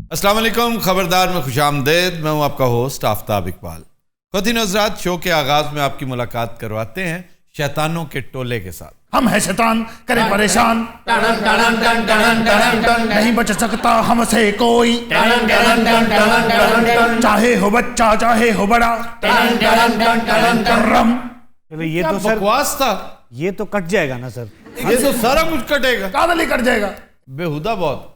अस्सलाम वालेकुम, खबरदार में खुशामदेद। मैं हूं आपका होस्ट आफ्ताब इकबाल। ख़ुवातीन हज़रात, शो के आगाज में आपकी मुलाकात करवाते हैं शैतानों के टोले के साथ। हम है शैतान, करें परेशान, नहीं बच सकता हमसे कोई, चाहे हो बच्चा चाहे हो बड़ा। ये तो सर बकवास था। ये तो कट जाएगा ना सर? ये तो सारा कुछ कटेगा, कादल ही कट जाएगा। बेहुदा बहुत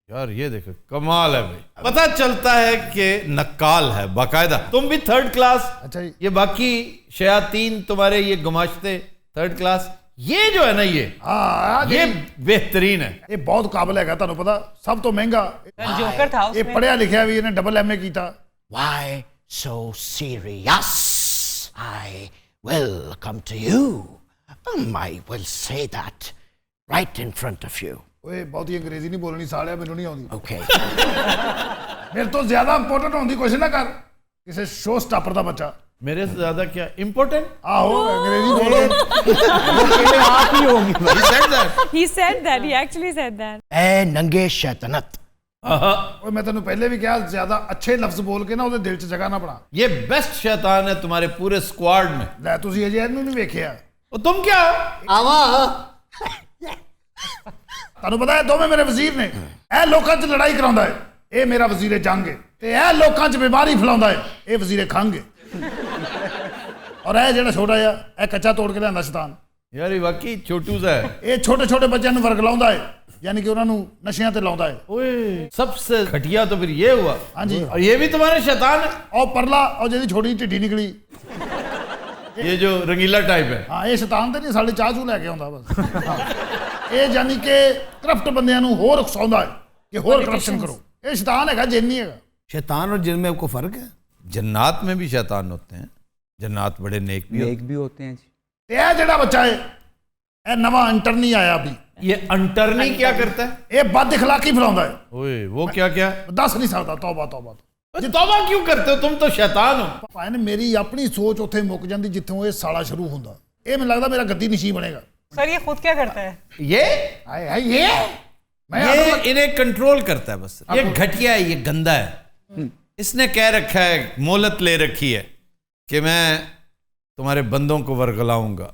यार। ये देखो, कमाल है भाई। पता चलता है कि नक्काल है बाकायदा। तुम भी थर्ड क्लास। अच्छा जी। ये बाकी शयातीन तुम्हारे ये गुमाश्ते थर्ड क्लास। ये जो है ना, ये बेहतरीन है। ये बहुत काबिल है, तुहानू पता, सब तो महंगा जोकर था ये, पढ़िया लिखा भी, इन्हें डबल MA किया। Why so serious? I will come to you. I will say that right in front of you. ओए बहुत ही अंग्रेजी नहीं बोलनी सालिया, मैनू नहीं आउंदी। Okay. मेरे तो ज्यादा इंपोर्टेंट होने की कोशिश ना कर, किसी शो स्टॉपर दा बच्चा। मेरे से ज्यादा क्या इम्पोर्टेंट? आहो अंग्रेजी बोलो। आप ही होगी। He said that. He actually said that. ए नंगे शैतानत। ओए मैं तेनू पहले भी कहा, ज्यादा अच्छे लफ्ज बोल के ना उहदे दिल च जगह ना बना। ये बेस्ट शैतान है तुम्हारे पूरे स्क्वाड में। लै तुसी अजे इहनू नहीं वेखिया। और तुम क्या हो? तुहानू पता है दोवें मेरे वजीर ने, ए लोकां च लड़ाई कराउंदा है, ए मेरा वजीर जंग है, ते ए लोकां च बीमारी फैलाउंदा है, ए वजीर खंग है। और ए जेड़ा छोटा जिहा ए कच्चा तोड़ के लिआंदा शैतान, यार ये वाकई छोटू सा है। ये छोटे छोटे बच्चों नूं वरगलाउंदा है, यानी कि उन्होंने नशियां ते लाउंदा है। ओए, सबसे घटिया तो फिर ये हुआ। हाँ जी। और ये भी तुम्हारे शैतान है? और परला और जिहदी छोटी ढिड्डी निकली, ये जो रंगीला टाइप है। हाँ ये शैतान तो नहीं, साढ़े चाह चू लैके आउंदा बस। हाँ। ये यानी कि करप्ट बंदियां नूं होर उकसाउंदा है कि होर करप्शन करो। ये शैतान है, जिन नहीं है। शैतान और जिन में आपको फर्क है? जन्नात में भी शैतान होते हैं, जन्नात बड़े नेक भी होते हैं जी। ये जेड़ा बच्चा है, ये नवा इंटरनी आया अभी। ये अंटरनी क्या करता है? ये बद इखलाकी फैलाउंदा है। ओए, वो क्या क्या? दस नहीं सकता। तौबा तौबा। तौबा क्यों करते हो? तुम तो शैतान हो। भाई ने मेरी अपनी सोच उत्थे मुक जाती जिथों ये साला शुरू हुंदा। ये मैनूं लगदा मेरा गद्दी नशी बनेगा। सर ये खुद क्या करता है? ये ये मैं इन्हें कंट्रोल करता है बस। ये घटिया है, ये गंदा है। इसने कह रखा है, मोहलत ले रखी है कि मैं तुम्हारे बंदों को वरगलाऊंगा,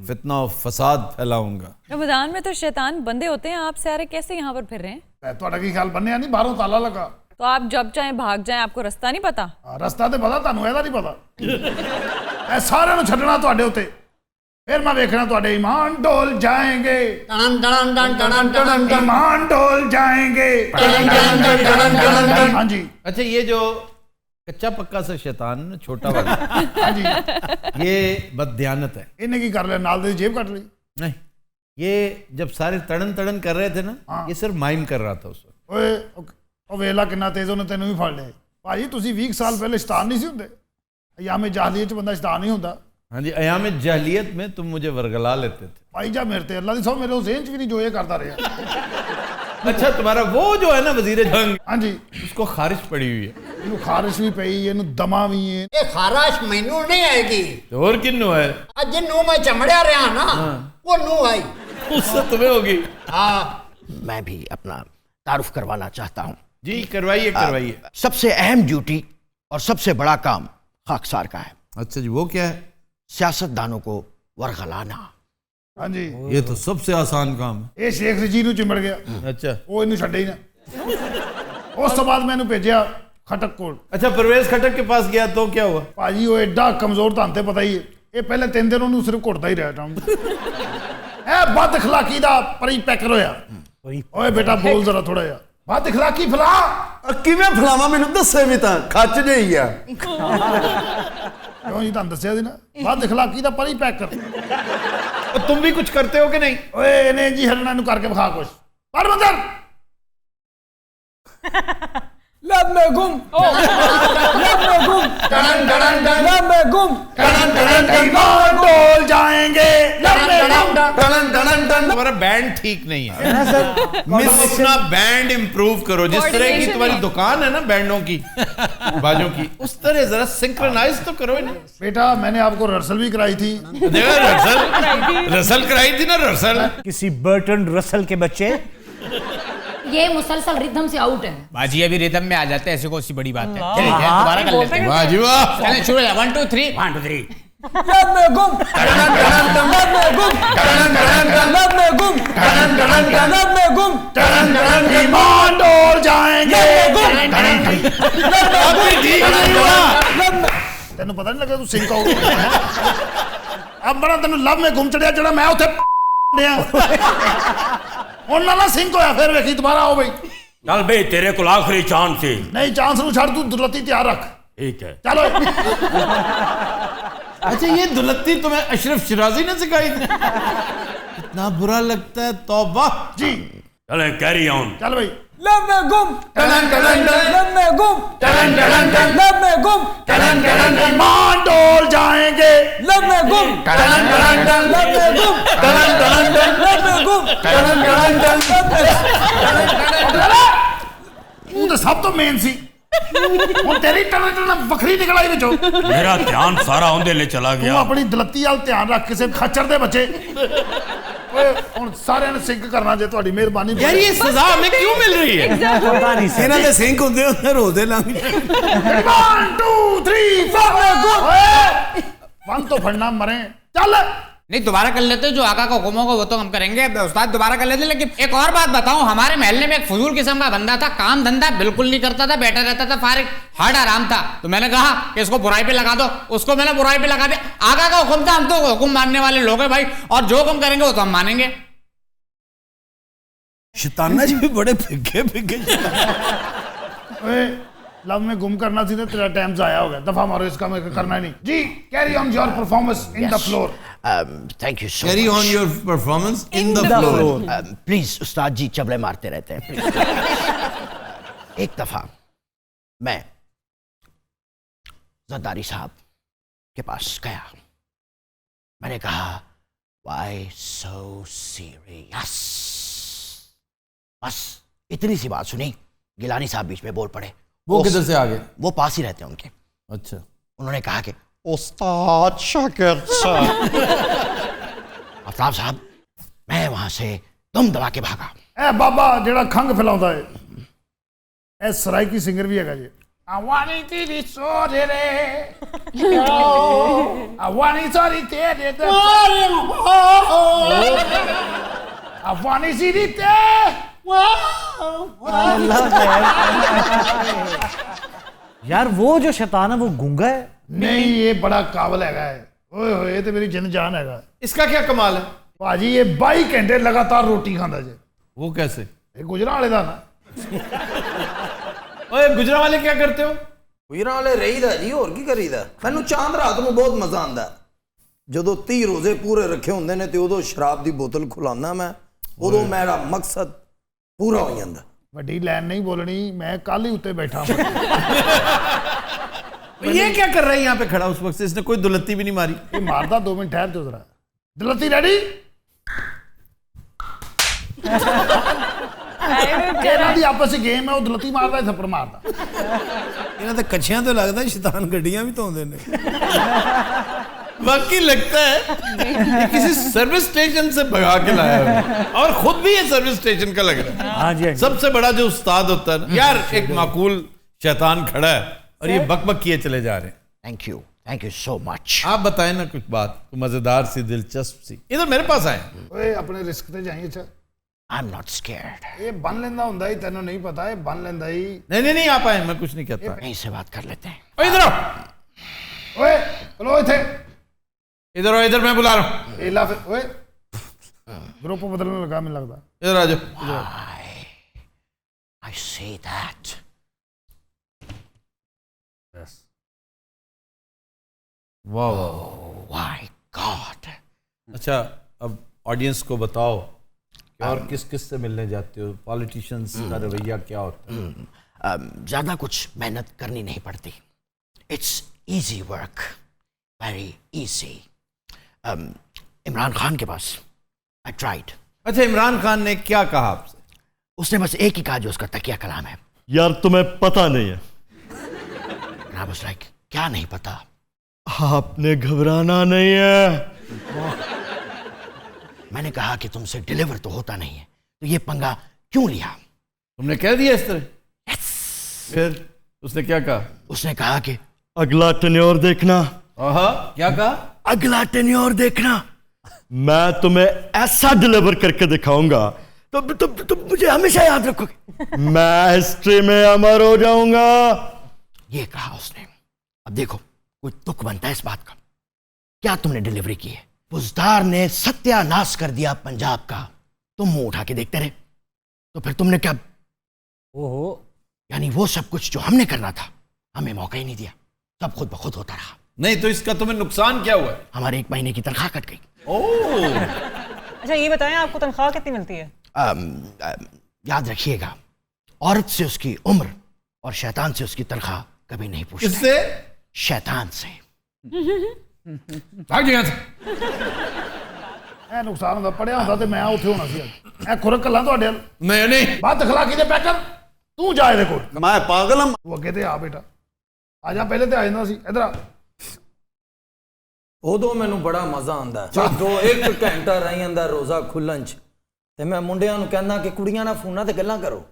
फितना और फसाद फैलाऊंगा। रमजान में तो शैतान बंदे होते हैं, आप सारे कैसे यहाँ पर फिर रहे हैं? तुहाडा की ख्याल बन्ने नहीं, बाहरों ताला लगा। तो आप जब चाहे भाग जाएं, आपको रास्ता नहीं पता? रास्ता तो पता, तुहानू ਇਹਦਾ नहीं पता। सारे नूं छड्डना तुहाडे उत्ते, फिर मैं वेखना तुहाडे ईमान डोल जाएंगे, ईमान डोल जाएंगे। हाँ जी। अच्छा, ये जो कच्चा पक्का सा शैतान ना, छोटा वाला, हाँ जी, ये बददियानत है। इन्हें की कर लिया, नाल दी जेब कट ली। नहीं, ये जब सारे तड़न तड़न कर रहे थे ना, ये सिर्फ माइम कर रहा था उस वक्त। ओए ਉਹ ਵੇਲਾ ਕਿੰਨਾ ਤੇਜ਼, ਉਹਨੇ ਤੈਨੂੰ ਵੀ ਫੜ ਲਿਆ। ਭਾਜੀ ਤੁਸੀਂ 20 ਸਾਲ ਪਹਿਲੇ ਸ਼ੈਤਾਨ ਨਹੀਂ ਸੀ ਹੁੰਦੇ? ਅਯਾਮ ਜਾਹਲੀਅਤ ਚ ਬੰਦਾ ਸ਼ੈਤਾਨ ਨਹੀਂ ਹੁੰਦਾ। हाँ जी, अयाम जहलियत में तुम मुझे वरगला लेते थे। ਭਾਈ ਜਾ ਮੇਰੇ ਤੇ ਅੱਲਾ ਦੀ ਸੌ ਮੇਰੇ ਹੁਸੈਨ ਚ ਵੀ ਨਹੀਂ ਜੋ ਇਹ ਕਰਦਾ ਰਿਹਾ। अच्छा, तुम्हारा वो जो है ना वजीर जंग, हाँ जी, उसको खारिश पड़ी हुई है। ਇਹਨੂੰ ਖਾਰਿਸ਼ ਵੀ ਪਈ, ਇਹਨੂੰ ਦਮਾ ਵੀ ਹੈ। ये खाराश मैनू नहीं आएगी, तो और किन्नू है? आज जिन्नू मैं चमड़िया रहा ना, वो नू आई। उससे तुम्हें होगी। हाँ, मैं भी अपना तारुफ करवाना चाहता हूँ। जी करवाइए करवाइए। सबसे अहम ड्यूटी और सबसे बड़ा काम खाकसार का है। अच्छा जी, वो क्या है? सियासतदानों को वरगलाना। हाँ जी, ये तो सबसे आसान काम है। ਇਹ ਸ਼ੇਖ ਰਜੀ ਨੂੰ ਚਿੰਬੜ ਗਿਆ, अच्छा ਉਹ ਇਹਨੂੰ ਛੱਡੇ ਹੀ ਨਾ। ਉਸ ਤੋਂ ਬਾਅਦ ਮੈਨੂੰ ਭੇਜਿਆ ਖਟਕ ਕੋਲ। अच्छा, परवेज खटक के पास गया तो क्या हुआ? ਭਾਜੀ ਉਹ ਐਡਾ ਕਮਜ਼ੋਰ ਤੁਹਾਨੂੰ ਤੇ ਪਤਾ ਹੀ ਹੈ, ਇਹ ਪਹਿਲੇ 3 ਦਿਨ ਉਹਨੂੰ ਸਿਰਫ ਘੁੱਟਦਾ ਹੀ ਰਿਹਾ ਟਾਉਂ। ਇਹ ਬਦ ਇਖਲਾਕੀ ਦਾ ਪਰੀ ਪੈਕਰ ਹੋਇਆ। ਓਏ ਬੇਟਾ ਬੋਲ ਜ਼ਰਾ ਥੋੜਾ ਜਿਹਾ। ਬਦ ਇਖਲਾਕੀ ਫਲਾ ਕਿਵੇਂ ਫਲਾਵਾ ਮੈਨੂੰ ਦੱਸੇ ਵੀ ਤਾਂ ਖੱਚ ਜਿਹੀ ਆ। ਕਿਉਂ ਜੀ, ਤੁਹਾਨੂੰ ਦੱਸਿਆ ਸੀ ਨਾ, ਬਦ ਇਖਲਾਕੀ ਦਾ ਪਰੀ ਪੈਕਰ। तो तुम भी कुछ करते हो कि नहीं? ਓਏ ਇਹਨੇ ਜੀ ਹਰਨਾ ਨੂੰ ਕਰਕੇ ਵਿਖਾ ਕੁਛ। ਪਰ ਮੰਦਰ लब में गुम, लब में गुम, लब में गुम, ईमान डोल जाएंगे। तुम्हारा बैंड ठीक नहीं है। मिस अपना बैंड इम्प्रूव करो। जिस तरह की तुम्हारी दुकान है ना बैंडों की, बाजों की, उस तरह जरा सिंक्रोनाइज तो करो इन्हें। बेटा मैंने आपको रिहर्सल भी कराई थी। देखा, रसल कराई थी ना, रसल। किसी बर्टन रसल के बच्चे ये मुसलसल रिदम से आउट है। बाजी अभी रिदम में आ जाते हैं, ऐसी कौन सी बड़ी बात है। चलिए दोबारा कर लेते हैं। वाह जी वाह। चलिए शुरू है 1 2 3 1 2 3। लब में गुम, लब में गुम, लब में गुम, लब में गुम, ईमान डोल जाएंगे। तेन पता नहीं लगा तू सिंह हो अब बड़ा तेन लब में घुम चढ़िया जरा मैं उथे ना सिंह होया फिर वेखी दोबारा आओ भाई। चल बे तेरे को आखिरी चांस से। नहीं चांस नू छड़ तू दुलती तैयार रख। ठीक है चलो। अच्छा ये दुलत्ती तुम्हें अशरफ शिराजी ने सिखाई थी? इतना बुरा लगता है, तौबा जी। चले कैरी ऑन। चल भाई। लब में गुम, लब में गुम, लब में गुम, ईमान डोल जाएंगे। लब में गुम, लब में गुम, लब में गुम, तू तो सब तो मेन सी ਹੁਣ तेरी टन ਵੱਖਰੀ ਨਿਕਲ ਆਈ ਵਿੱਚੋਂ। मेरा ध्यान सारा ਉਹਦੇ ਲਈ ਚਲਾ ਤੂੰ ਗਿਆ। ਆਪਣੀ ਦਲਤੀ ਵੱਲ ਧਿਆਨ ਰੱਖ ਕਿਸੇ ਖੱਚਰ ਦੇ ਬੱਚੇ। ਓਏ ਹੁਣ ਸਾਰਿਆਂ ਨੇ ਸਿੰਕ ਕਰਨਾ ਜੇ ਤੁਹਾਡੀ ਮਿਹਰਬਾਨੀ। यार ये सजा हमें क्यों मिल रही है? ਪਤਾ ਨਹੀਂ ਇਹਨਾਂ ਦੇ ਸਿੰਕ ਹੁੰਦੇ ਹੁੰਦੇ ਰੋਦੇ ਲੰਘ 1 2 3 4 वन तो फड़ना मरे। चल नहीं दोबारा कर लेते, जो आका का हुक्म होगा वो तो हम करेंगे उस्ताद, दोबारा कर लेते। लेकिन एक और बात बताऊं, हमारे महल्ले में एक फजूल किस्म का बंदा था, काम धंधा बिल्कुल नहीं करता था, बैठा रहता था फारिग, हार्ड आराम था। तो मैंने कहा कि इसको बुराई पे लगा दो, उसको मैंने बुराई पे लगा दिया। आका का हुक्म था, हम तो हुक्म मानने वाले लोग हैं भाई, और जो हुक्म करेंगे वो तो हम मानेंगे। शैताना जी भी बड़े फिक्के फिक्के। ओए लव में गुम करना थी तो तेरा टाइम जाया हो गया। दफा मारो इसका, मैं करना ही नहीं। जी carry on your performance in the floor. Thank you so carry on your performance in the floor. Please Ustad ji चबले मारते रहते हैं please। एक दफा मैं जरदारी साहब के पास गया, मैंने कहा व्हाई सो सीरियस। बस इतनी सी बात सुनी, गिलानी साहब बीच में बोल पड़े। वो किधर से आ गए? वो पास ही रहते हैं उनके। अच्छा। उन्होंने कहा कि उस्ताद शागिर्द साहब। आफ्ताब साहब, मैं वहां से दम दबा के भागा। ए बाबा जेड़ा खंग फैलाਉਂਦਾ है, ए सराइकी सिंगर भी हैगा जी। आवानी तेरी सोरे रे आवानी सोरी तेरे ते आवानी सीरी ते यार वो जो शैतान है वो गूंगा है। नहीं ये बड़ा काबिल हैगा है। ओए होए ये तो मेरी जिन जान हैगा। इसका क्या कमाल है? भाजी ये 22 घंटे लगातार रोटी खाता जे। वो कैसे? ये गुजरा वाले दा ना। ओए गुजरा वाले क्या करते हो? ਗੁਜਰਾਂ ਵਾਲੇ ਰਹੀਦਾ ਜੀ, ਹੋਰ ਕੀ ਕਰੀਦਾ। ਮੈਨੂੰ ਚਾਂਦ ਰਾਤ ਨੂੰ ਬਹੁਤ ਮਜ਼ਾ ਆਉਂਦਾ, ਜਦੋਂ 30 ਰੋਜ਼ੇ ਪੂਰੇ ਰੱਖੇ ਹੁੰਦੇ ਨੇ ਤੇ ਉਦੋਂ ਸ਼ਰਾਬ ਦੀ ਬੋਤਲ ਖੁਲਾਉਂਦਾ ਮੈਂ, ਉਦੋਂ ਮੇਰਾ ਮਕਸਦ पूरा हो जाता। वड्डी लाइन नहीं बोलनी, मैं कल ही उत्ते बैठा हूं। ये क्या कर रहा है यहाँ पे खड़ा उस वक्त से? इसने कोई दुलत्ती भी नहीं मारी। ये मारदा 2 मिनट ठहर तो जरा। दुलत्ती रेडी? ਇਹਨਾਂ ਦੀ ਆਪਸ ਵਿੱਚ ਗੇਮ ਹੈ, ਉਹ ਦੁਲੱਤੀ ਮਾਰਦਾ ਥੱਪੜ ਮਾਰਦਾ। ਇਹਨਾਂ ਦੇ ਕੱਛਿਆਂ ਤੋਂ ਲੱਗਦਾ ਸ਼ੈਤਾਨ ਗੱਡੀਆਂ ਵੀ ਧੋਂਦੇ ਨੇ। बाकी लगता है किसी सर्विस स्टेशन से भगा के लाया है और खुद भी ये सर्विस स्टेशन का लग रहा है। हाँ जी। सबसे बड़ा जो उस्ताद होता है यार, एक माकूल शैतान खड़ा है और ये बकबक किए चले जा रहे हैं। Thank you so much. आप बताएं ना कुछ बात मजेदार सी, दिलचस्प सी। इधर मेरे पास आए। ओए अपने रिस्क पे जाइए। अच्छा आई एम नॉट स्कैर्ड। ये बन लेंदा हुंदा ही, तेनों नहीं पता है बन लेंदा ही। नहीं आप आए, मैं कुछ नहीं कहता। यहीं से बात कर लेते हैं। इधर आओ। ओए चलो इथे इधर आओ, इधर मैं बुला रहा हूँ। एला फिर ओए ग्रुप बदलने लगा मुझे लगता। इधर आ जाओ। I see that. Yes. वाह Oh my God. अच्छा अब ऑडियंस को बताओ कि और किस किस से मिलने जाते हो? पॉलिटिशियंस का रवैया क्या होता है? ज़्यादा कुछ मेहनत करनी नहीं पड़ती। It's easy work, very easy. Imran Khan के पास I tried. अच्छा इमरान खान ने क्या कहा आपसे? उसने बस एक ही कहा जो उसका तकिया कलाम है। यार तुम्हें पता नहीं है। I was like, क्या नहीं पता? आपने घबराना नहीं है। मैंने कहा कि तुमसे डिलीवर तो होता नहीं है, तो ये पंगा क्यों लिया? तुमने कह दिया इस तरह? फिर उसने क्या कहा? उसने कहा कि अगला टेन्योर देखना। आहा, क्या कहा? अगला टेन्योर देखना, मैं तुम्हें ऐसा डिलीवर करके दिखाऊंगा तो मुझे हमेशा याद रखोगे। मैं हिस्ट्री में अमर हो जाऊंगा। ये कहा उसने। अब देखो कोई तुक बनता है इस बात का। क्या तुमने डिलीवरी की है? बुजदार ने सत्यानाश कर दिया पंजाब का, तुम मुंह उठा के देखते रहे। तो फिर तुमने क्या? ओहो, यानी वो सब कुछ जो हमने करना था हमें मौका ही नहीं दिया, सब खुद ब खुद होता रहा। नहीं तो इसका तुम्हें नुकसान क्या हुआ? हमारे 1 महीने की तनख्वाह कट गई। ओह, अच्छा ये बताएं आपको तनख्वाह कितनी मिलती है? याद रखिएगा, औरत से उसकी उम्र और शैतान से उसकी तनख्वाह कभी नहीं पूछते। किससे? शैतान से। भाग गया था। ਇਹ ਨੁਕਸਾਨ ਹੁੰਦਾ ਪੜਿਆ ਹੁੰਦਾ ਤੇ ਮੈਂ ਉੱਥੇ ਹੋਣਾ ਸੀ ਅੱਜ। ਇਹ ਖੁਰਕ ਕੱਲਾ ਤੁਹਾਡੇ ਵੱਲ मैं नहीं। ਬਾਤ ਅਖਲਾਕੀ ਦੇ ਪੈਕਰ ਤੂੰ ਜਾ ਇਹਦੇ ਕੋਲ। ਮੈਂ ਪਾਗਲ ਹਾਂ। ਤੂੰ ਅੱਗੇ ਤੇ ਆ ਬੇਟਾ, ਆ ਜਾ, ਪਹਿਲੇ ਤੇ ਆ ਜਾਂਦਾ ਸੀ। ਇਧਰ ਆ। ਉਦੋਂ ਮੈਨੂੰ ਬੜਾ ਮਜ਼ਾ ਆਉਂਦਾ ਜਦੋਂ 1 ਘੰਟਾ ਰਹਿ ਜਾਂਦਾ ਰੋਜ਼ਾ ਖੁੱਲਣ ਚ ਤੇ ਮੈਂ ਮੁੰਡਿਆਂ ਨੂੰ ਕਹਿੰਦਾ ਕਿ ਕੁੜੀਆਂ ਨਾਲ ਫੋਨਾਂ ਤੇ ਗੱਲਾਂ ਕਰੋ।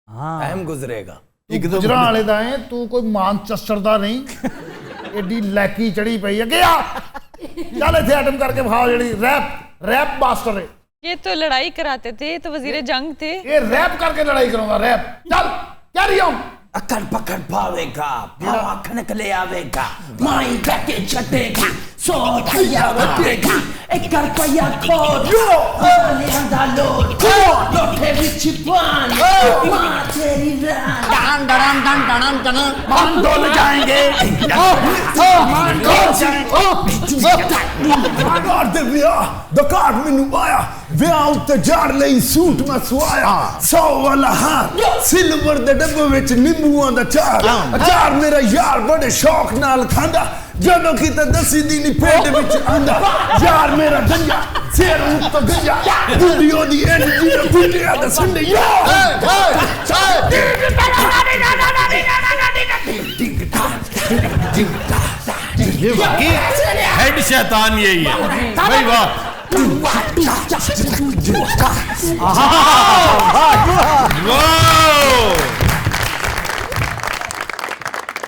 ਹਾਂ, ਟਾਈਮ ਗੁਜ਼ਰੇਗਾ। ਤੂੰ ਗੁਜਰਾਂ ਵਾਲੇ ਦਾ ਹੈ, ਤੂੰ ਕੋਈ ਮਾਨਚੈਸਟਰ ਦਾ ਨਹੀਂ। ਐਡੀ ਲੈਕੀ ਚੜੀ ਪਈ ਅੱਗੇ ਆ। ਚੱਲ ਇੱਥੇ ਐਟਮ ਕਰਕੇ ਵਿਖਾ ਜਿਹੜੀ रैप मास्टर है। ये तो लड़ाई कराते थे, ये तो वजीर जंग थे। ये रैप करके लड़ाई करूंगा, रैप। चल क्या रही हूं? अकड़ पकड़ पावेगा, भावा खनक ले आवेगा, माई बैठे छटेगा, 100 रुपया बचेगा, 1 रुपया खोद, आने आंदा लोड, लोटे विच पान, मां तेरी रान, डन डन डन डन डन डन मान डोल जाएंगे, मान डोल जाएंगे। कार दे विआह दा कार मैनू आया, विआह उत्ते जार लई सूट मैं सवाया, 100 वाला हाथ सिल्वर दे डब्बे विच नींबूआं दा चार, अचार मेरा यार बड़े शौक नाल खांदा, ਜਦੋਂ ਕਿਤੇ ਦਸੀ ਦੀ ਨੀ ਪਿੰਡ ਵਿੱਚ ਆਂਦਾ, ਯਾਰ ਮੇਰਾ ਗੰਜਾ ਸਿਰ ਉੱਤੋਂ ਗੰਜਾ, ਬੁੱਢੀ ਉਹਦੀ ਐਨਰਜੀ ਦੇ ਬੁੱਢਿਆਂ ਦਾ ਸੰਡੇ ये वाकई हेड शैतान यही है भाई। वाह,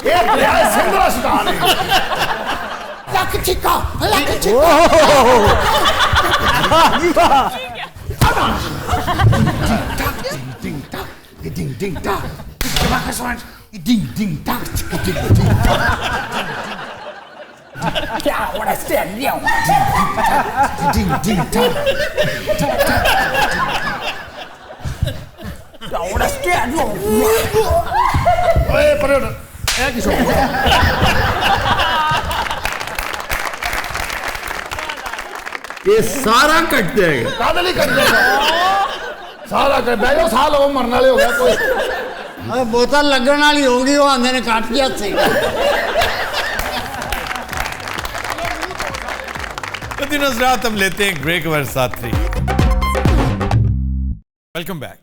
ये दरिया सिंधरा शैतान है। लक चिका, लक चिका। ding ding da, ding ding da, क्या वाला स्टैंड लिया, ding ding da, क्या वाला स्टैंड लिया, ओए पर ए किसो ये सारा कट जाएगा। कादल ही कट जाएगा सारा। कट बैठो साल हो मरने वाले हो गया कोई। अरे बोतल लगने वाली होगी, वो अंदर ने काट दिया थे। तो दिन रात हम लेते हैं एक ब्रेक हमारे साथ रही। Welcome back.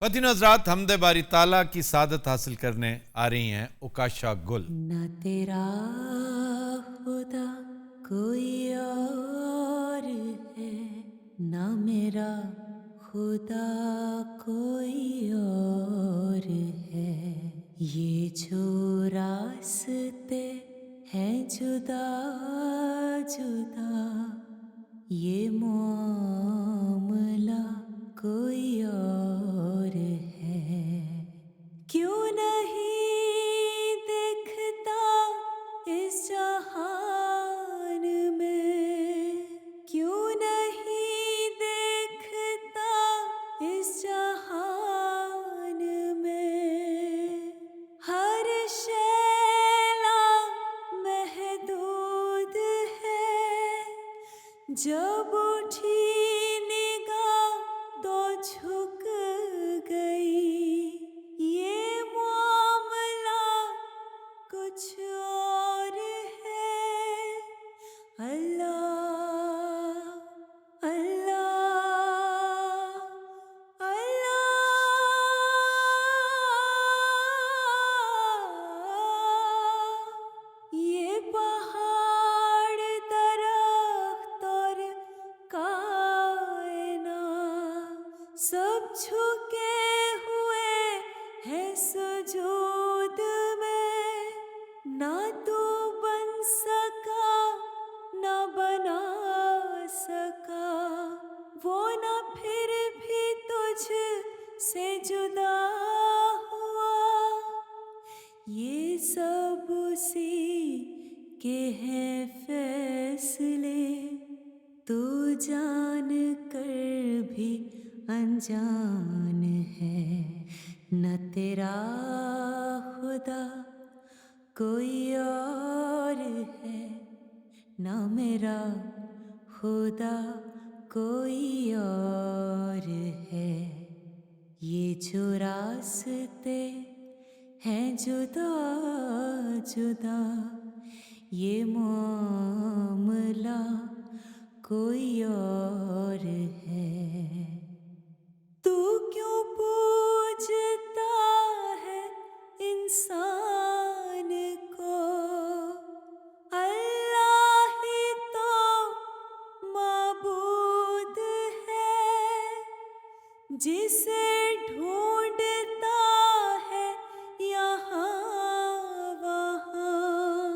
फतिन हजरात हमदे बारी ताला की सादत हासिल करने आ रही हैं उकाशा गुल। ना तेरा खुदा कोई और है, ना मेरा खुदा कोई और है, ये जो रास्ते हैं जुदा जुदा, ये मामला कोई और है। क्यों नहीं देखता इस जहान में, क्यों नहीं देखता इस जहान में, हर शैला महदूद है, जब उठी निगाह तो झुक गई, ये मामला कुछ और है। अल्लाह अल्लाह अल्लाह, ये पहाड़ दरख्त और कायनात सब झुके हुए ये सब उसी के हैं फैसले, तो जान कर भी अनजान है। न तेरा खुदा कोई और है, न मेरा खुदा कोई और है। ये जो रास्ते हैं जुदा जुदा, ये मामला कोई और है। तू क्यों पूछता है इंसान को, अल्लाह ही तो माबूद है। जिसे ढूंढता है यहाँ वहाँ,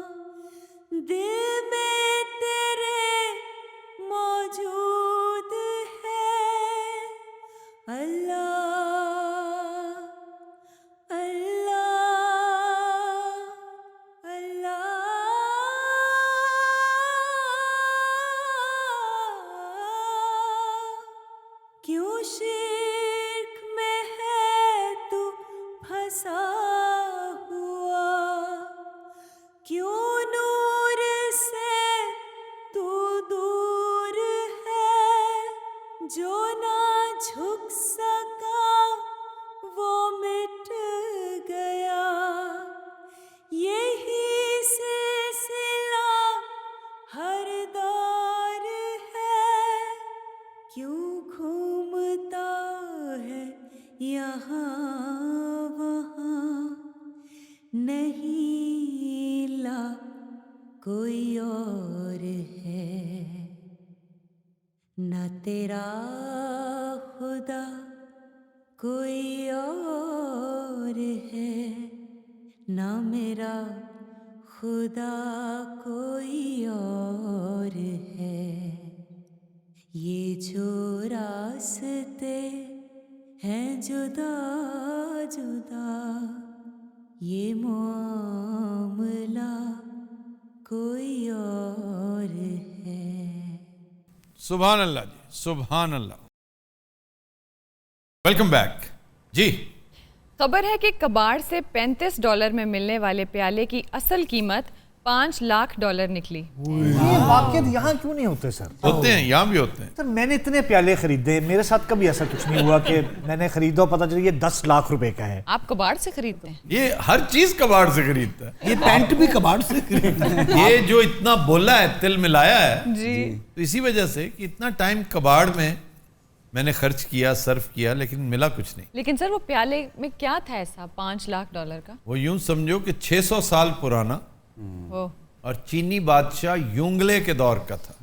दिल में तेरे मौजूद है। अल्लाह अल्लाह अल्लाह। क्यों शिर्क में है तू फंसा हुआ, क्यों नूर से तू दूर है। जो ना झुक सका वो मिट गया, यही सिलसिला हर दौर है। क्यों घूमता है यहाँ वहाँ, नहीं ला कोई और है। न तेरा खुदा कोई और है, न मेरा खुदा कोई और है। ये जो रास्ते हैं जुदा जुदा, ये मामला कोई और है। सुभान अल्लाह जी, सुभान अल्लाह। वेलकम बैक जी। खबर है कि कबाड़ से $35 में मिलने वाले प्याले की असल कीमत $5 लाख निकली। ये वाक़ियत यहाँ क्यों नहीं होते सर? होते हैं, यहाँ भी होते हैं सर। मैंने इतने प्याले खरीदे, मेरे साथ कभी ऐसा कुछ नहीं हुआ कि मैंने खरीदा पता चला ये 10 लाख रुपए का है। आप कबाड़ से खरीदते हैं? ये हर चीज कबाड़ से खरीदता है। ये पैंट भी कबाड़ से खरीदता है। ये जो इतना बोला है, तिल मिलाया है जी, तो इसी वजह से कि इतना टाइम कबाड़ में मैंने खर्च किया, सर्फ किया, लेकिन मिला कुछ नहीं। लेकिन सर वो प्याले में क्या था ऐसा $5 लाख का? वो यूं समझो कि 600 साल पुराना ओ, और चीनी बादशाह युंगले के दौर का था।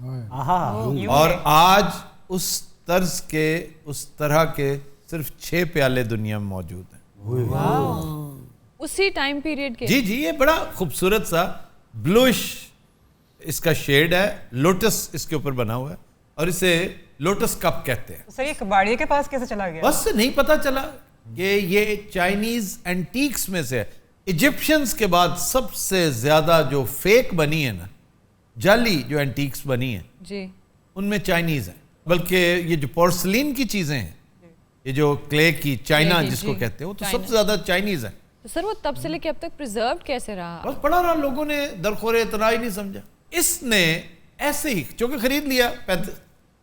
और आज उस तर्ज के, उस तरह के सिर्फ 6 प्याले दुनिया में मौजूद हैं। उसी टाइम पीरियड के? जी जी, ये बड़ा खूबसूरत सा ब्लूइश इसका शेड है, लोटस इसके ऊपर बना हुआ है और इसे लोटस कप कहते हैं। सर ये कबाड़िए के पास कैसे चला गया? बस नहीं पता चला कि ये चाइनीज एंटीक्स में से, इजिप्शियंस के बाद सबसे ज्यादा जो फेक बनी है ना, जाली जो एंटीक्स बनी है जी, उनमें चाइनीज है। बल्कि ये जो पोर्सलिन की चीजें हैं, ये जो क्ले की चाइना जिसको कहते हैं, वो तो सबसे ज्यादा चाइनीज है। तो सर वो तब से लेके अब तक प्रिजर्व कैसे रहा? बस पड़ा रहा, लोगों ने दरखोरे इतना ही नहीं समझा। इसने ऐसे ही चूंकि खरीद लिया,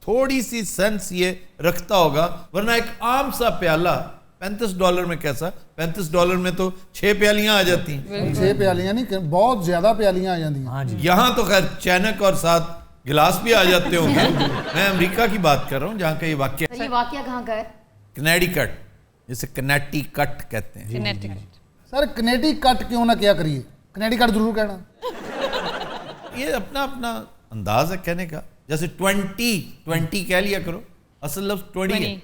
थोड़ी सी सेंस ये रखता होगा, वरना एक आम सा प्याला $35 में कैसा? $35 में तो 6 प्यालियां आ जाती हैं। 6 प्यालियां नहीं, बहुत ज्यादा प्यालियां आ जाती हैं। हाँ जी। यहाँ तो खैर चैनक और साथ गिलास भी आ जाते होंगे। मैं अमेरिका की बात कर रहा हूँ जहाँ का ये वाक्य। ये वाकया कहाँ का है? कनेडिकट, जिसे कनेटिकट कहते हैं। सर कनेटिकट क्यों ना क्या करिए, कनेटिकट जरूर कहना। ये अपना अपना अंदाज है कहने का। जैसे 20 कह लिया करो, असल लफ्ज 20 है,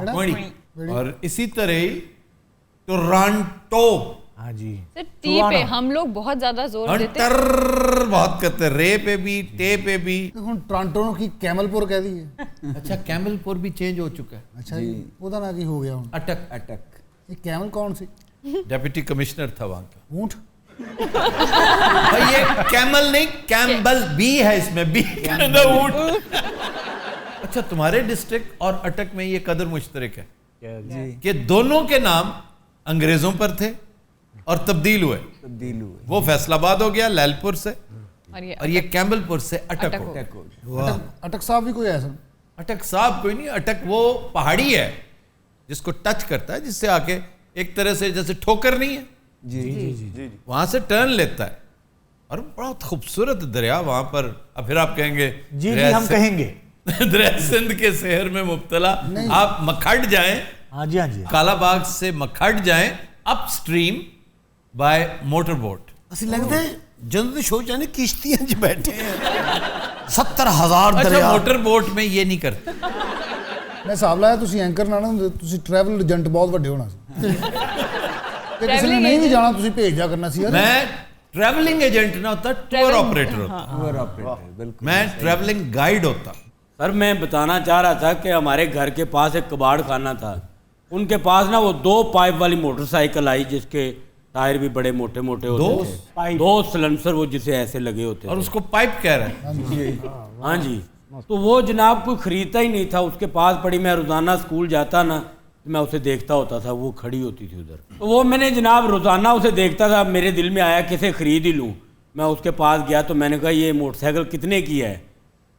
20। और इसी तरह ही टोरंटो। हाँ जी। सर टी पे हम लोग बहुत ज्यादा जोर देते हैं, बहुत कहते हैं, रे पे भी, टे पे भी। टोरंटो की कैमलपुर कह दी है। अच्छा, कैमलपुर भी चेंज हो चुका है। अच्छा जी, ਉਹਦਾ ना की हो गया। अटक। ये कैमल कौन सी? डेप्यूटी कमिश्नर था वहां का। ऊंट। भाई ये कैमल नहीं, कैम्बल बी है इसमें, बी ऊंट। अच्छा, तुम्हारे डिस्ट्रिक्ट और अटक में ये कदर मुश्तरक है कि दोनों के नाम अंग्रेजों पर थे और तब्दील हुए। वो फैसलाबाद हो गया लैलपुर से, और ये कैम्बलपुर से अटक हो गया। अटक साहब भी कोई है सर? अटक साहब कोई नहीं, अटक वो पहाड़ी है जिसको टच करता है, जिससे आके एक तरह से जैसे ठोकर नहीं है जी, वहां से टर्न लेता है, और बहुत खूबसूरत दरिया वहां पर। अब फिर आप कहेंगे जी हम कहेंगे दरिया सिंध के शहर में मुब्तला। आप मखड जाएं, हाँ जी कालाबाग से मखड जाएं upstream by motor boat. असं लगता है ਜਦੋਂ ਸ਼ੋਅ ਚਾਹਨੇ ਕਿਸ਼ਤੀਆਂ 'ਚ ਬੈਠੇ ਆ 70,000 अच्छा, ਦਰਿਆ। मोटर बोट में ये नहीं करते। ਮੈਂ ਹਿਸਾਬ ਲਾਇਆ ਤੁਸੀਂ ਐਂਕਰ ਨਾ ਹੁੰਦੇ, ਤੁਸੀਂ ਟਰੈਵਲ ਏਜੰਟ ਬਹੁਤ ਵੱਡੇ ਹੋਣਾ ਸੀ। ਤੇ ਕਿਸੇ ਨੇ ਨਹੀਂ ਵੀ ਜਾਣਾ ਤੁਸੀਂ ਭੇਜ ਜਾ करना ਸੀ यार। मैं ट्रैवलिंग एजेंट ना होता, टूर ऑपरेटर होता। मैं ट्रैवलिंग गाइड होता। सर मैं बताना चाह रहा था कि हमारे घर के पास एक कबाड़ खाना था, उनके पास ना वो 2 पाइप वाली मोटरसाइकिल आई जिसके टायर भी बड़े मोटे मोटे होते थे, 2 सिलेंसर वो जिसे ऐसे लगे होते और थे। उसको पाइप कह रहे हैं। हाँ जी, तो वो जनाब कोई खरीदता ही नहीं था, उसके पास पड़ी। मैं रोज़ाना स्कूल जाता ना, तो मैं उसे देखता होता था, वो खड़ी होती थी उधर। तो वो मैंने जनाब रोज़ाना उसे देखता था, मेरे दिल में आया किसे ख़रीद ही लूँ। मैं उसके पास गया तो मैंने कहा ये मोटरसाइकिल कितने की है?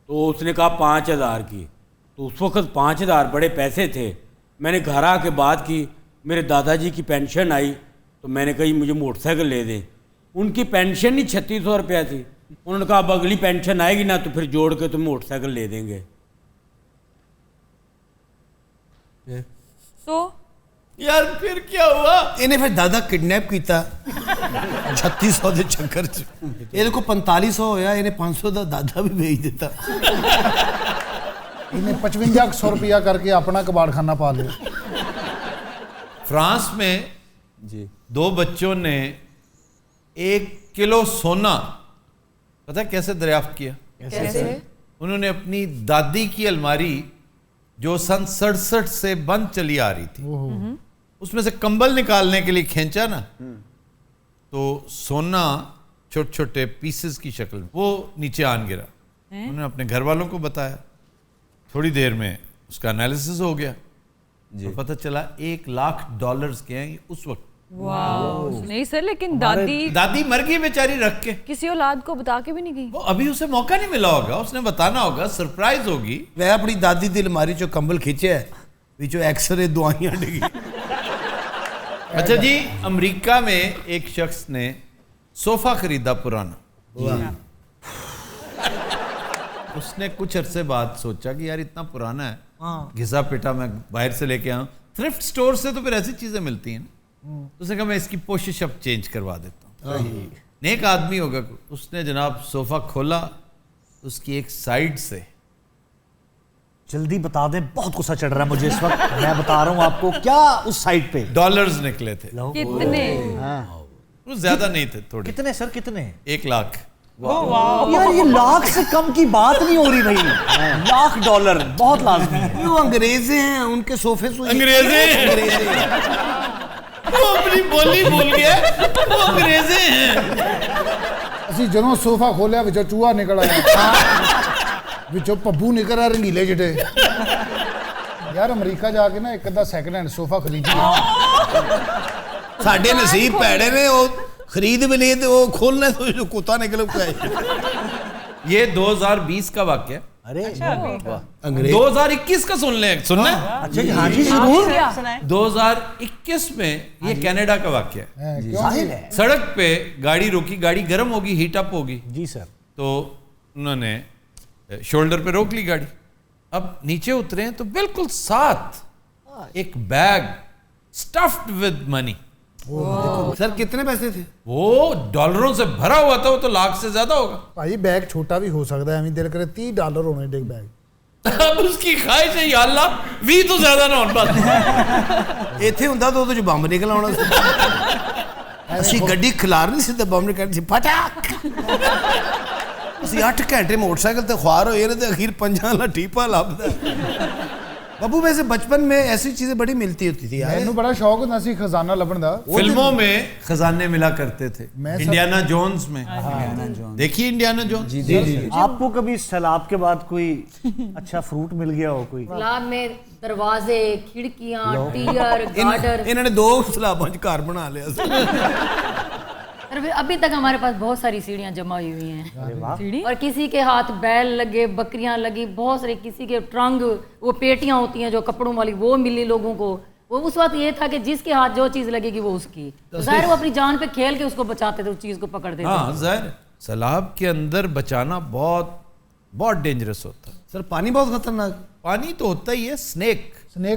तो उसने कहा 5,000 की। तो उस वक्त 5,000 बड़े पैसे थे। मैंने घर आके बात की, मेरे दादाजी की पेंशन आई, तो मैंने कहा मुझे मोटरसाइकिल ले दें। उनकी पेंशन ही 3600 रुपया थी। उन्होंने कहा अब अगली पेंशन आएगी ना तो फिर जोड़ के तुम मोटरसाइकिल ले देंगे। तो यार फिर क्या हुआ? ਇਹਨੇ ਫਿਰ ਦਾਦਾ ਕਿਡਨੈਪ ਕੀਤਾ 3600 ਦੇ ਚੱਕਰ 'ਚ। ਇਹਦੇ ਕੋਲ 4500 ਹੋਇਆ, ਇਹਨੇ 500 ਦਾ ਦਾਦਾ ਵੀ ਵੇਚ ਦਿੱਤਾ। ਇਹਨੇ 5500 रुपया करके अपना कबाड़खाना पा लिया। फ्रांस में जी 2 बच्चों ने 1 किलो सोना पता कैसे दरियाफ्त किया? कैसे? उन्होंने अपनी दादी की अलमारी जो सन 67 से बंद चली आ रही थी, उसमें से कंबल निकालने के लिए खींचा ना, तो सोना छोटे छोटे पीसेस की शक्ल में वो नीचे आन गिरा। उन्होंने अपने घर वालों को बताया, थोड़ी देर में उसका एनालिसिस हो गया, तो पता चला $1,00,000 के हैं उस वक्त। वाह, नहीं सर, लेकिन दादी मर गई बेचारी रख के, किसी औलाद को बता के भी नहीं गई। वो अभी उसे मौका नहीं मिला होगा, उसने बताना होगा, सरप्राइज होगी। मैं अपनी दादी दी अलमारी चो कंबल खींचे है, विचों एक्सरे दवाइयां डिगी। अच्छा जी, अमेरिका में एक शख्स ने सोफा खरीदा पुराना। उसने कुछ अरसे बाद सोचा कि यार इतना पुराना है, घिसा पिटा मैं बाहर से लेके आऊं, थ्रिफ्ट स्टोर से तो फिर ऐसी चीजें मिलती हैं। उसने कहा मैं इसकी पोशिश अब चेंज करवा देता हूँ। नेक आदमी होगा। उसने जनाब सोफा खोला, उसकी एक साइड से, जल्दी बता दें, बहुत गुस्सा चढ़ रहा है मुझे इस वक्त। मैं बता रहा हूँ आपको, क्या उस साइड पे डॉलर्स निकले थे। कितने? वो ज्यादा नहीं थे, थोड़े। कितने सर, कितने? 1 लाख। यार ये लाख से कम की बात नहीं हो रही भाई। $1,00,000 बहुत लाजमी है। वो अंग्रेजे हैं, उनके सोफे अंग्रेजे वो अपनी बोली भूल गया, वो अंग्रेजे हैं। ਅਸੀਂ ਜਦੋਂ ਸੋਫਾ ਖੋਲਿਆ ਵਿੱਚੋਂ ਚੂਹਾ ਨਿਕਲ ਆਇਆ, ਵਿੱਚੋਂ ਪੱਬੂ ਨਿਕਲ ਆ ਰੰਗੀਲੇ ਜਿਹੜੇ। ਯਾਰ ਅਮਰੀਕਾ ਜਾ ਕੇ ਨਾ ਇੱਕ ਅੱਧਾ ਸੈਕਿੰਡ ਹੈਂਡ ਸੋਫਾ ਖਰੀਦੀਏ। ਸਾਡੇ ਨਸੀਬ ਭੈੜੇ ਨੇ, ਉਹ खरीद भी लिए तो वो खोलने तो जो कुत्ता निकल ये 2020 का वाक्य। अरे 2021 का सुनना अच्छा हाँ जी जरूर। 2021 में ये कनाडा का वाक्य है। सड़क पे गाड़ी रोकी, गाड़ी गर्म होगी, हीट अप होगी जी सर, तो उन्होंने शोल्डर पे रोक ली गाड़ी। अब नीचे उतरे हैं तो बिल्कुल साथ एक bag stuffed with money. Sir कितने पैसे थे? वो डॉलरों से भरा हुआ था, वो तो लाख से ज्यादा होगा। भाई बैग छोटा भी हो सकता है, एवं दिल करे $30 होने एक बैग। अब उसकी ख्वाहिश है या अल्लाह 20 तो ज्यादा ना होने पाते। इथे हुंदा तो जो बम निकल आना सी। ਅਸੀਂ ਗੱਡੀ ਖਿਲਾਰ ਨਹੀਂ ਸੀ ਤੇ ਬੰਬ ਨੇ ਕਹਿੰਦੇ ਸੀ ਫਟਾਕ। ਅਸੀਂ 8 ਘੰਟੇ ਮੋਟਰਸਾਈਕਲ ਤੇ ਖੁਆਰ ਹੋਏ ਨੇ ਤੇ ਅਖੀਰ ਪੰਜਾਂ ਵਾਲਾ ਠੀਪਾ ਲੱਭਦਾ। बाबू वैसे बचपन में ऐसी चीजें बड़ी मिलती होती थी यार। मैंने बड़ा शौक होता सी खजाना लभण दा। फिल्मों में खजाने मिला करते थे। इंडियाना जोन्स में देखिए, इंडियाना जोन्स। जी। आपको कभी सैलाब के बाद कोई अच्छा फ्रूट मिल गया हो? कोई सैलाब में दरवाजे, खिड़कियां, टियर, गार्डर, इन्होंने 2 सैलाबां च घर बना लिया। अभी तक हमारे पास बहुत सारी सीढ़ियां जमा हुई हैं और किसी के हाथ बैल लगे, बकरियां लगी, बहुत सारे, किसी के ट्रंक, वो पेटियां होती हैं जो कपड़ों वाली, वो मिली लोगों को। वो उस वक्त ये था कि जिसके हाथ जो चीज लगेगी वो उसकी, तो जाहिर वो अपनी जान पे खेल के उसको बचाते थे, उस चीज को पकड़ देते। हाँ जाहिर, सैलाब के अंदर बचाना बहुत बहुत डेंजरस होता है। सर पानी बहुत खतरनाक। पानी तो होता ही है। स्नेक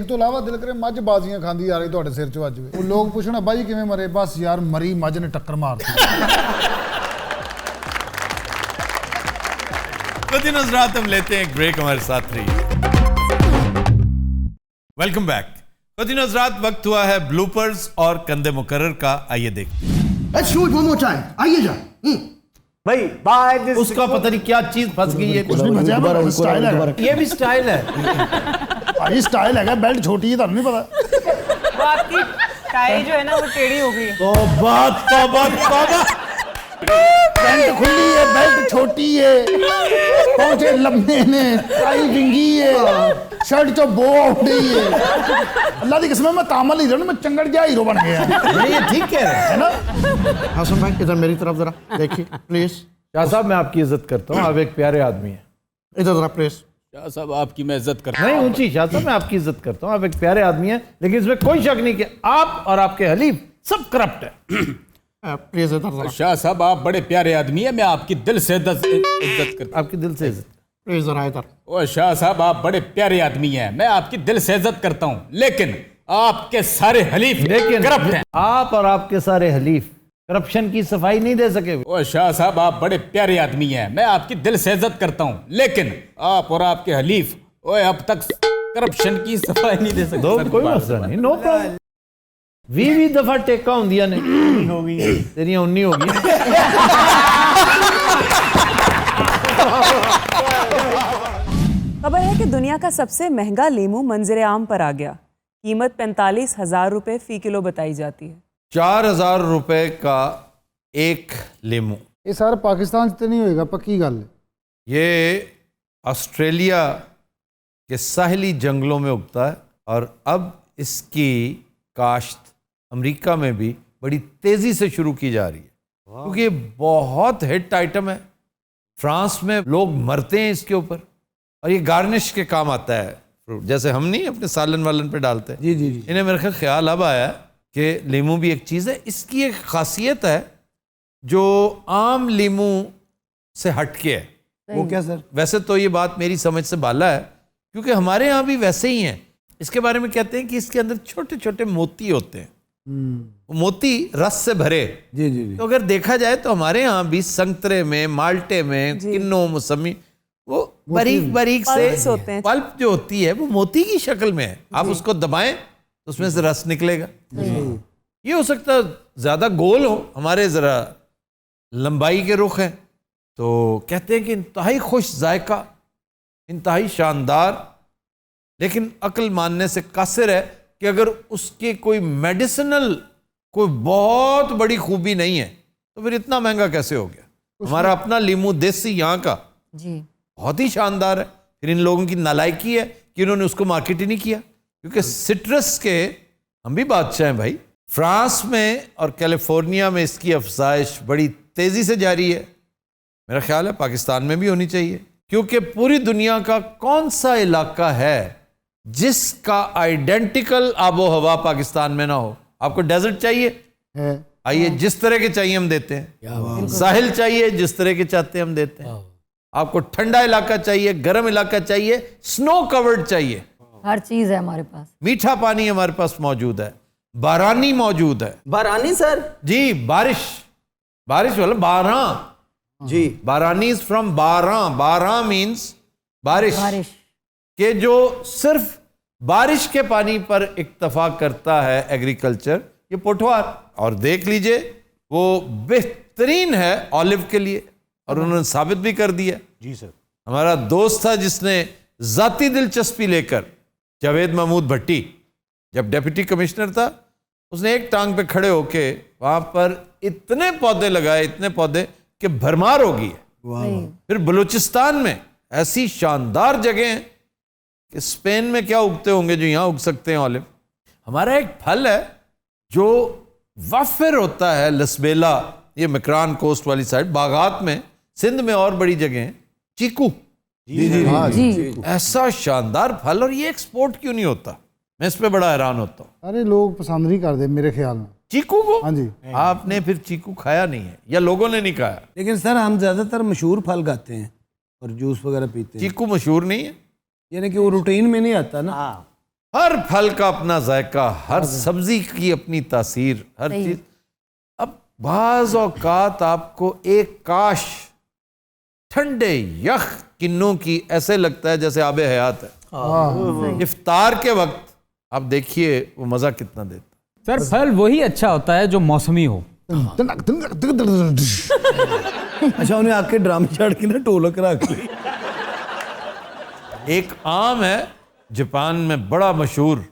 तो इलावा दिल करे मझ बाजियां खांदी आ रही ਤੁਹਾਡੇ सिर च ਵੱਜ ਵੇ। वो लोग पूछना बाई किवें मरे? बस यार मरी मझ ने टक्कर मार दी। दिन रात हम लेते हैं एक ब्रेक, हमारे साथ रहिए। Welcome back. दिन रात वक्त हुआ है ब्लूपर्स और कंधे मुकर्रर का। आइए देखते आइए जा भाई बाय दिस। उसका पता नहीं क्या चीज फंस गई है। कुछ नहीं बचा, स्टाइल है। ये भी स्टाइल है भाई, स्टाइल है। बेल्ट छोटी है, तुम नहीं पता। वो आपकी टाई जो है ना वो टेढ़ी हो गई। पैंट खुली है, बेल्ट छोटी है, पहुंचे लंबे ने, टाई विंगी है, शर्ट चो बो उठ गई है। अल्लाह की कसम, मैं तामल ही रहूं, मैं चंगड़ जा हीरो बन गया। ये ठीक कह रहे हैं ना। हासन भाई इधर मेरी तरफ जरा देखिए प्लीज। शाह साहब, मैं आपकी इज्जत करता हूँ, आप एक प्यारे आदमी हैं। इधर जरा प्लीज। शाह साहब आपकी मैं इज्जत करता नहीं ऊंची, शाह साहब मैं आपकी इज्जत करता हूँ, आप एक प्यारे आदमी हैं, लेकिन इसमें कोई शक नहीं कि आप और आपके हलीफ सब करप्ट है। प्लीज इधर। शाह साहब आप बड़े प्यारे आदमी है, मैं आपकी दिल से इज्जत करता आपकी दिल से इज्जत। प्लीज जरा इधर। ओ शाह साहब आप बड़े प्यारे आदमी हैं, मैं आपकी दिल से इज्जत करता हूँ, लेकिन आपके सारे हलीफ करप्ट हैं। आप और आपके सारे हलीफ करप्शन की सफाई नहीं दे सके। ओ शाह साहब आप बड़े प्यारे आदमी हैं, मैं आपकी दिल से इज्जत करता हूँ, लेकिन आप और आपके हलीफ ओए अब तक करप्शन की सफाई नहीं दे सकते। कोई मसला नहीं, नो प्रॉब्लम। 20 दफा टेका होंदियां ने होगी तेरियां 19 होगी। खबर है कि दुनिया का सबसे महंगा लीमू मंजर आम पर आ गया। कीमत 45,000 रुपए फी किलो बताई जाती है। 4,000 रुपए का एक लीमू। ये सारा पाकिस्तान से नहीं होएगा, पक्की गल। ये ऑस्ट्रेलिया के साहिली जंगलों में उगता है और अब इसकी काश्त अमेरिका में भी बड़ी तेज़ी से शुरू की जा रही है, क्योंकि ये बहुत हिट आइटम है। फ्रांस में लोग मरते हैं इसके ऊपर, और ये गार्निश के काम आता है फ्रूट, जैसे हम नहीं अपने सालन वालन पे डालते हैं। जी। इन्हें मेरे ख्याल अब आया कि लीमू भी एक चीज़ है। इसकी एक खासियत है जो आम लीमू से हटके है। वो क्या सर? वैसे तो ये बात मेरी समझ से बाला है, क्योंकि हमारे यहाँ भी वैसे ही हैं। इसके बारे में कहते हैं कि इसके अंदर छोटे छोटे मोती होते हैं, मोती रस से भरे। जी। तो अगर देखा जाए तो हमारे यहाँ भी संतरे में, माल्टे में, किन्नों, मौसमी, वो बारीक बारीक से पल्प जो होती है वो मोती की शक्ल में है। आप उसको दबाएं तो उसमें से रस निकलेगा। ये हो सकता है ज्यादा गोल हो, हमारे जरा लंबाई के रुख है। तो कहते हैं कि इंतहाई खुश जायका, इंतहाई शानदार, लेकिन अक्ल मानने से कासिर है कि अगर उसके कोई मेडिसिनल कोई बहुत बड़ी खूबी नहीं है तो फिर इतना महंगा कैसे हो गया। हमारा अपना लीमू देसी यहाँ का जी बहुत ही शानदार है। फिर इन लोगों की नालायकी है कि उन्होंने उसको मार्केट ही नहीं किया, क्योंकि सिट्रस के हम भी बादशाह हैं भाई। फ्रांस में और कैलिफोर्निया में इसकी अफजाइश बड़ी तेज़ी से जारी है। मेरा ख्याल है पाकिस्तान में भी होनी चाहिए, क्योंकि पूरी दुनिया का कौन सा इलाका है जिसका आइडेंटिकल आबो हवा पाकिस्तान में ना हो। आपको डेजर्ट चाहिए, आइए जिस तरह के चाहिए हम देते हैं। साहिल चाहिए, जिस तरह के चाहते हैं हम देते हैं। आपको ठंडा इलाका चाहिए, गर्म इलाका चाहिए, स्नो कवर्ड चाहिए, हर चीज है हमारे पास। मीठा पानी हमारे पास मौजूद है, बारानी मौजूद है। बारानी सर? जी, बारिश वाला बारह जी। बारानी इज फ्रॉम बारह। बारह मीन्स बारिश के जो सिर्फ बारिश के पानी पर इक्तफा करता है एग्रीकल्चर, ये पोठवार। और देख लीजिए वो बेहतरीन है ऑलिव के लिए, और उन्होंने साबित भी कर दिया। जी सर। हमारा दोस्त था जिसने जाती दिलचस्पी लेकर जावेद महमूद भट्टी जब डिप्टी कमिश्नर था, उसने एक टांग पे खड़े होके वहां पर इतने पौधे लगाए, इतने पौधे कि भरमार हो गई है। फिर बलूचिस्तान में ऐसी शानदार जगह हैं कि स्पेन में क्या उगते होंगे जो यहाँ उग सकते हैं ऑलिव। हमारा एक फल है जो वाफिर होता है, लसबेला, ये मकरान कोस्ट वाली साइड, बागात में, सिंध में और बड़ी जगह हैं, चीकू। जी। ऐसा शानदार फल, और ये एक्सपोर्ट क्यों नहीं होता? मैं इस पे बड़ा हैरान होता हूँ। अरे लोग पसंद नहीं करते मेरे ख्याल में चीकू को। हाँ जी। आपने फिर चीकू खाया नहीं है या लोगों ने नहीं खाया? लेकिन सर हम ज्यादातर मशहूर फल खाते हैं और जूस वगैरह पीते हैं। चीकू मशहूर नहीं है, यानी कि वो रूटीन में नहीं आता ना। हर फल का अपना जायका, हर सब्जी की अपनी तासीर, हर चीज। अब बाज औकात आपको एक काश ठंडे यख किन्नों की ऐसे लगता है जैसे आबे हयात है। इफ्तार के वक्त आप देखिए वो मजा कितना देता। सर फल वही अच्छा होता है जो मौसमी हो। अच्छा, उन्हें आके ड्राम चढ़ के ना ढोलक रख ली। एक आम है जापान में बड़ा मशहूर,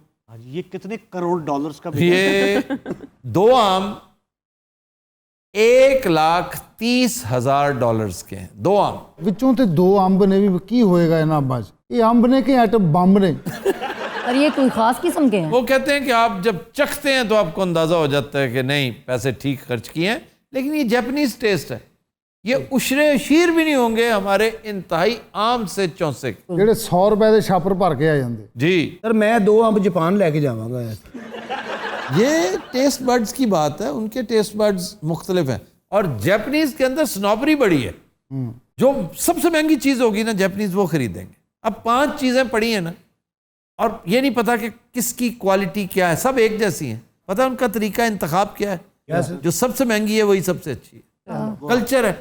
ये कितने करोड़ डॉलर्स का ये 2 आम $1,30,000 के हैं, 2 आम। ਵਿੱਚੋਂ ਤੇ 2 ਅੰਬ ਨੇ ਵੀ ਕੀ ਹੋਏਗਾ ਇਹਨਾਂ ਅੰਬਾਂ 'ਚ? ਇਹ ਅੰਬ ਨੇ कि ਐਟਮ ਬੰਬ ਨੇ? और ये कोई खास किस्म के हैं? वो कहते हैं कि आप जब चखते हैं तो आपको अंदाजा हो जाता है कि नहीं पैसे ठीक खर्च किए हैं, लेकिन ये जापानीज टेस्ट है। ये उशरे शीर भी नहीं होंगे हमारे इंतहाई आम से चौंसे ਜਿਹੜੇ 100 ਰੁਪਏ ਦੇ ਛਾਪਰ ਭਰ ਕੇ ਆ ਜਾਂਦੇ। जी सर मैं 2 अंब जापान लेके जाऊंगा। ये टेस्ट बर्ड्स की बात है, उनके टेस्ट बर्ड्स मुख्तलिफ हैं। और जापानीज के अंदर स्नॉबरी बड़ी है। जो सबसे महंगी चीज होगी ना जापानीज वो खरीदेंगे। अब 5 चीजें पड़ी हैं ना, और ये नहीं पता कि किसकी क्वालिटी क्या है, सब एक जैसी हैं। पता है उनका तरीका इंतखाब क्या है? जो सबसे महंगी है वही सबसे अच्छी है। कल्चर है।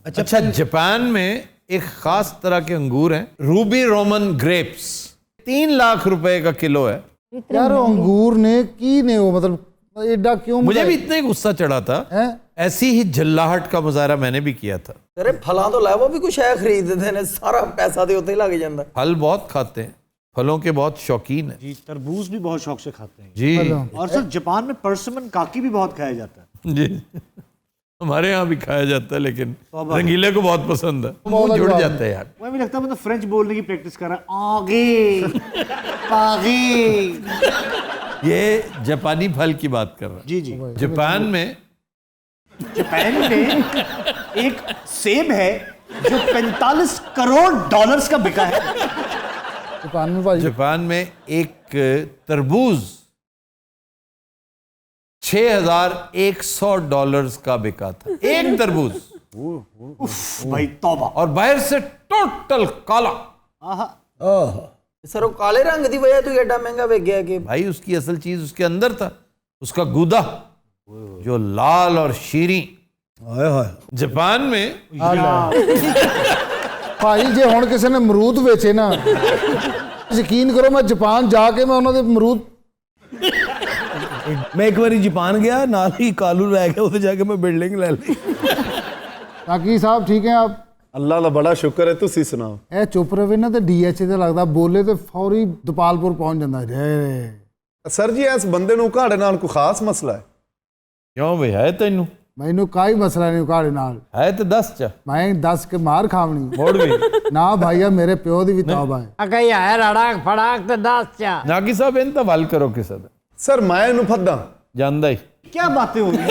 अच्छा, जापान में एक खास तरह के अंगूर हैं, रूबी रोमन ग्रेप्स, 3 लाख रुपए का किलो है। यार अंगूर ने की ने वो मतलब एडा क्यों? मुझे भी इतना ही गुस्सा चढ़ा था, ऐसी ही जल्लाहट का मुजाहरा मैंने भी किया था। अरे फलों तो लावा भी कुछ है खरीदते हैं, सारा पैसा तो उत्ते ही लग जाता। फल बहुत खाते हैं, फलों के बहुत शौकीन है। जी, तरबूज भी बहुत शौक से खाते हैं जी। और सर जापान में परसिमन काकी भी बहुत खाया जाता है। जी, हमारे यहाँ भी खाया जाता है, लेकिन रंगीले को बहुत पसंद है, मुंह जुड़ जाता है यार। मुझे भी लगता है मतलब फ्रेंच बोलने की प्रैक्टिस कर रहा है। आगे पागे। ये जापानी फल की बात कर रहा है। जी जी। जापान में एक सेब है जो 45 करोड़ डॉलर्स का बिका है। जापान में एक तरबूज $6,100 का बिका था, एक तरबूज। भाई तौबा। और बाहर से टोटल काला। सर वो काले रंग की वजह तो एडा महंगा बिक गया कि भाई उसकी असल चीज उसके अंदर था, उसका गूदा जो लाल और शीरी। जापान में भाई जे हुण किसी ने अमरूद बेचे ना, यकीन करो मैं जापान जाके मैं उन्होंने अमरूद मैं एक बार जापान गया, नाल ही कालू रह गया, उसे जाके मैं बिल्डिंग ले ली। काकी साहब ठीक है आप? अल्लाह दा बड़ा शुक्र है, तुसी सुनाओ। ਇਹ ਚੁੱਪ ਰਵੇ ਨਾ ਤੇ ਡੀਐਚਏ ਤੇ ਲੱਗਦਾ ਬੋਲੇ ਤੇ ਫੌਰੀ ਦਪਾਲਪੁਰ ਪਹੁੰਚ ਜਾਂਦਾ ਹੈ। सर जी इस बंदे ਨੂੰ ਘਾੜੇ ਨਾਲ ਕੋਈ ਖਾਸ ਮਸਲਾ ਹੈ? क्यों भाई है तेनू? ਮੈਨੂੰ ਕਾਈ ਮਸਲਾ ਨਹੀਂ ਘਾੜੇ ਨਾਲ है तो 10 चा ਮੈਂ 10 ਕੇ ਮਾਰ ਖਾਵਣੀ मोड़ भी ਨਾ ਭਾਈਆ ਮੇਰੇ ਪਿਓ ਦੀ ਵੀ ਤੌਬਾ ਹੈ। अगर है रड़ाक फड़ाक तो 10 चा नागी साहब इन तो हल करो किसा दा सर मैं ਇਹਨੂੰ ਫੱਦਾ जानदा ही क्या बातें हो रही है?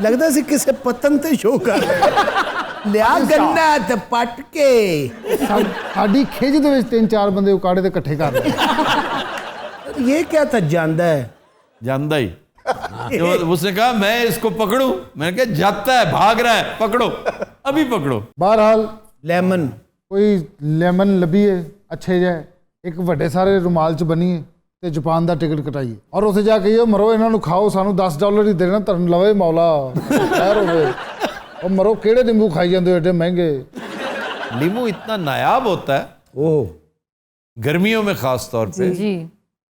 लगता सी किसे पतन ते शो कर लिया गन्ना ते पट के ਸਾਡੀ ਖਿੱਚ ਦੇ ਵਿੱਚ 3-4 ਬੰਦੇ ਉਕਾੜੇ ਤੇ ਇਕੱਠੇ ਕਰ ਲਏ। ये क्या था? जानदा है, जानदा ही। उसने कहा मैं इसको पकड़ूं, मैंने कहा जाता है, भाग रहा है, पकड़ो, अभी पकड़ो। बहरहाल लेमन कोई लेमन ਲੱਭੀਏ ਅੱਛੇ ਜਿਹੇ, ਇੱਕ ਵੱਡੇ ਸਾਰੇ ਰੁਮਾਲ 'ਚ ਬਣੀਏ ਤੇ ਜਾਪਾਨ ਦਾ ਟਿਕਟ ਕਟਾਈਏ ਔਰ ਉੱਥੇ ਜਾ ਕੇ ਇਹ ਮਰੋ, ਇਹਨਾਂ ਨੂੰ ਖਾਓ, ਸਾਨੂੰ $10 ਹੀ ਦੇਣਾ, ਧਰਨ ਲਵੇ ਮੌਲਾ ਖੈਰ ਹੋਵੇ। और मरो केड़े नींबू खाई जाते हो एडे महंगे? नींबू इतना नायाब होता है गर्मियों में खास तौर पे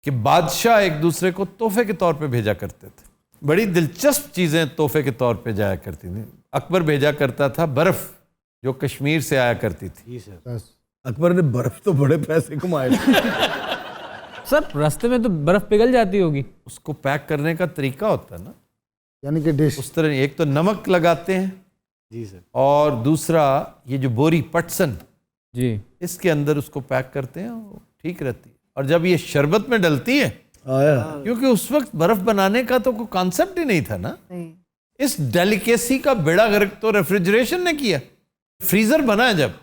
कि बादशाह एक दूसरे को तोहफे के तौर पे भेजा करते थे। बड़ी दिलचस्प चीजें तोहफे के तौर पे जाया करती थी। अकबर भेजा करता था बर्फ, जो कश्मीर से आया करती थी। अकबर ने बर्फ तो बड़े पैसे कमाए। सर रास्ते में तो बर्फ पिघल जाती होगी। उसको पैक करने का तरीका होता है ना, यानी कि डिश उस तरह। एक तो नमक लगाते हैं जी सर, और दूसरा ये जो बोरी पटसन जी, इसके अंदर उसको पैक करते हैं, वो ठीक रहती है। और जब ये शरबत में डलती है, क्योंकि उस वक्त बर्फ बनाने का तो कोई कॉन्सेप्ट ही नहीं था ना, इस डेलिकेसी का बेड़ा गर्क तो रेफ्रिजरेशन ने किया। फ्रीजर बना है जब,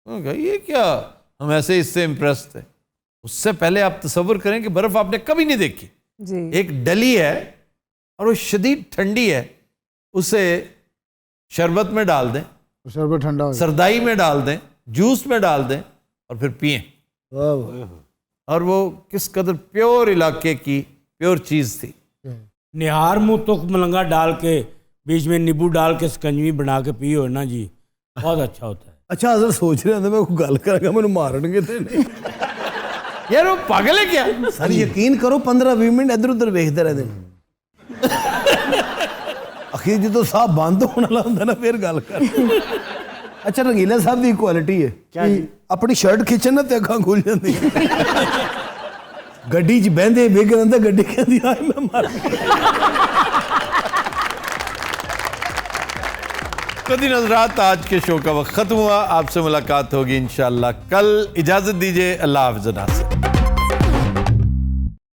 ये क्या, हम ऐसे इससे इम्प्रेस थे। उससे पहले आप तसव्वुर करें कि बर्फ आपने कभी नहीं देखी, जी एक डली है और वो शदीद ठंडी है, उसे शरबत में डाल दें, शरबत ठंडा हो जाए। सरदाई में डाल दें, जूस में डाल दें और फिर पिएं। और वो किस कदर प्योर इलाके की प्योर चीज थी। निहार मुंह तुख मलंगा डाल के बीच में नींबू डाल के स्कंजवी बना के पियो ना जी, बहुत अच्छा होता है। अच्छा अगर सोच रहे थे मैं कोई गल करांगा मैंने मारनगे ते नहीं यार वो पागल है क्या? सर यकीन करो 15-20 मिनट इधर उधर देखते रहते अखीर जो तो साहब बंद होने वाला होंदा ना फिर गल कर। अच्छा रंगीला साहब की क्वालिटी है क्या जी? अपनी शर्ट खिंचन ना ते अखां खुल जाती गड्डी च बहंदे बेग रंदा गड्डी कहंदी आ मैं मर तो दी नज़रात, आज के शो का वक्त खत्म हुआ। आपसे मुलाकात होगी इंशाअल्लाह कल। इजाजत दीजिए, अल्लाह हाफ़िज़।